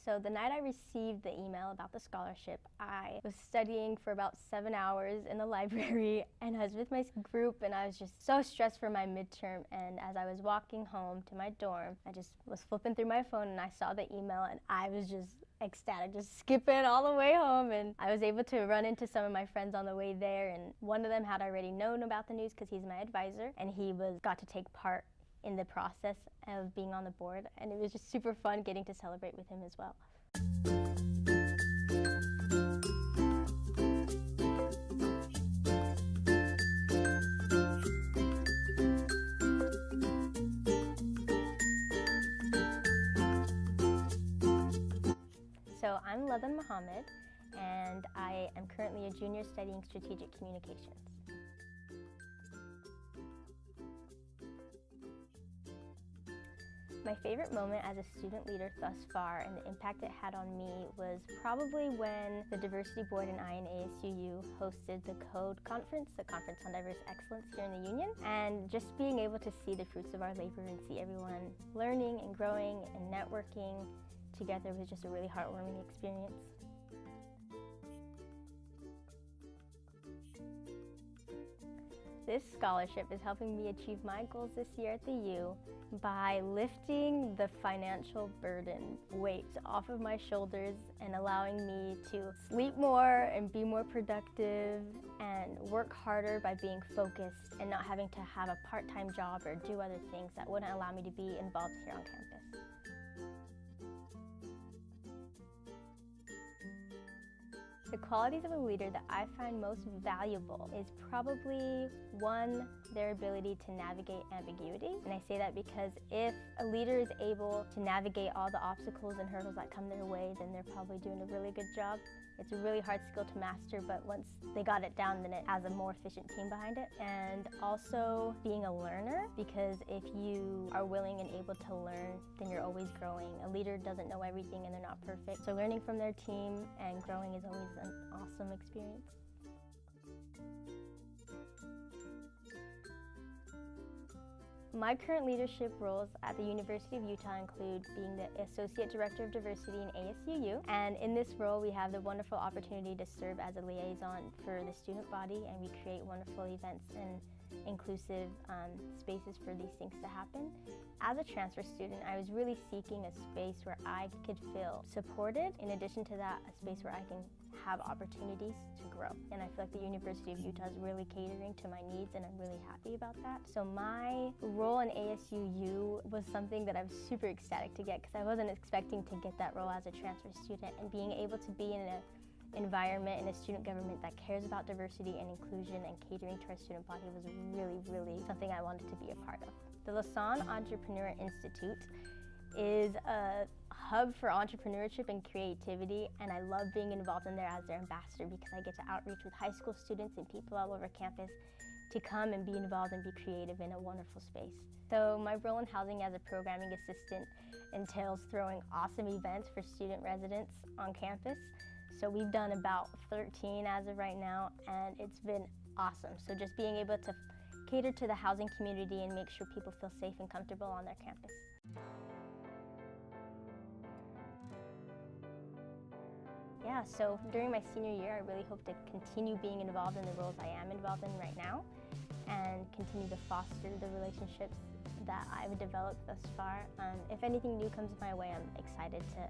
So the night I received the email about the scholarship, I was studying for about 7 hours in the library, and I was with my group, and I was just so stressed for my midterm. And as I was walking home to my dorm, I just was flipping through my phone and I saw the email, and I was just ecstatic, just skipping all the way home. And I was able to run into some of my friends on the way there, and one of them had already known about the news because he's my advisor, and he got to take part in the process of being on the board, and it was just super fun getting to celebrate with him as well. So I'm Ladan Mohamed, and I am currently a junior studying strategic communications. My favorite moment as a student leader thus far and the impact it had on me was probably when the Diversity Board and I in ASUU hosted the CODE conference, the Conference on Diverse Excellence here in the Union, and just being able to see the fruits of our labor and see everyone learning and growing and networking together was just a really heartwarming experience. This scholarship is helping me achieve my goals this year at the U by lifting the financial burden weight off of my shoulders and allowing me to sleep more and be more productive and work harder by being focused and not having to have a part-time job or do other things that wouldn't allow me to be involved here on campus. The qualities of a leader that I find most valuable is probably, one, their ability to navigate ambiguity. And I say that because if a leader is able to navigate all the obstacles and hurdles that come their way, then they're probably doing a really good job. It's a really hard skill to master, but once they got it down, then it has a more efficient team behind it. And also being a learner, because if you are willing and able to learn, then you're always growing. A leader doesn't know everything and they're not perfect. So learning from their team and growing is always an awesome experience. My current leadership roles at the University of Utah include being the Associate Director of Diversity in ASUU, and in this role we have the wonderful opportunity to serve as a liaison for the student body, and we create wonderful events and inclusive spaces for these things to happen. As a transfer student, I was really seeking a space where I could feel supported. In addition to that, a space where I can have opportunities to grow. And I feel like the University of Utah is really catering to my needs, and I'm really happy about that. So my role in ASUU was something that I was super ecstatic to get because I wasn't expecting to get that role as a transfer student, and being able to be in an environment in a student government that cares about diversity and inclusion and catering to our student body was really, really something I wanted to be a part of. The Ladan Entrepreneur Institute is a hub for entrepreneurship and creativity, and I love being involved in there as their ambassador because I get to outreach with high school students and people all over campus to come and be involved and be creative in a wonderful space. So my role in housing as a programming assistant entails throwing awesome events for student residents on campus. So we've done about 13 as of right now, and it's been awesome. So just being able to cater to the housing community and make sure people feel safe and comfortable on their campus. Yeah, so during my senior year, I really hope to continue being involved in the roles I am involved in right now and continue to foster the relationships that I've developed thus far. If anything new comes my way, I'm excited to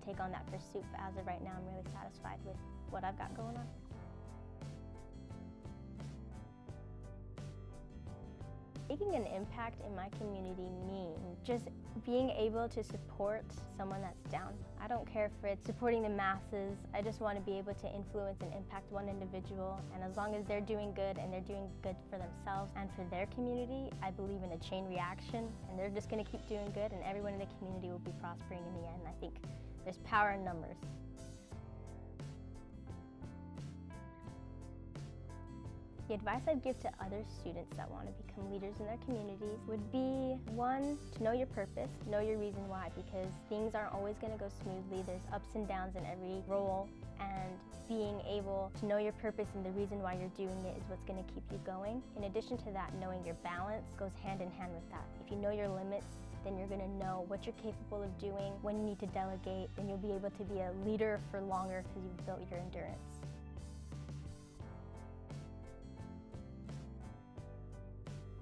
take on that pursuit, but as of right now, I'm really satisfied with what I've got going on. Making an impact in my community means just being able to support someone that's down. I don't care if it's supporting the masses. I just want to be able to influence and impact one individual, and as long as they're doing good and they're doing good for themselves and for their community, I believe in a chain reaction, and they're just going to keep doing good, and everyone in the community will be prospering in the end. I think there's power in numbers. The advice I'd give to other students that want to become leaders in their communities would be, one, to know your purpose, know your reason why, because things aren't always going to go smoothly. There's ups and downs in every role, and being able to know your purpose and the reason why you're doing it is what's going to keep you going. In addition to that, knowing your balance goes hand in hand with that. If you know your limits, then you're going to know what you're capable of doing, when you need to delegate, and you'll be able to be a leader for longer because you've built your endurance.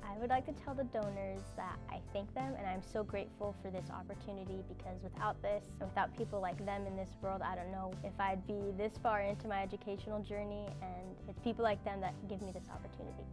I would like to tell the donors that I thank them and I'm so grateful for this opportunity, because without this, and without people like them in this world, I don't know if I'd be this far into my educational journey, and it's people like them that give me this opportunity.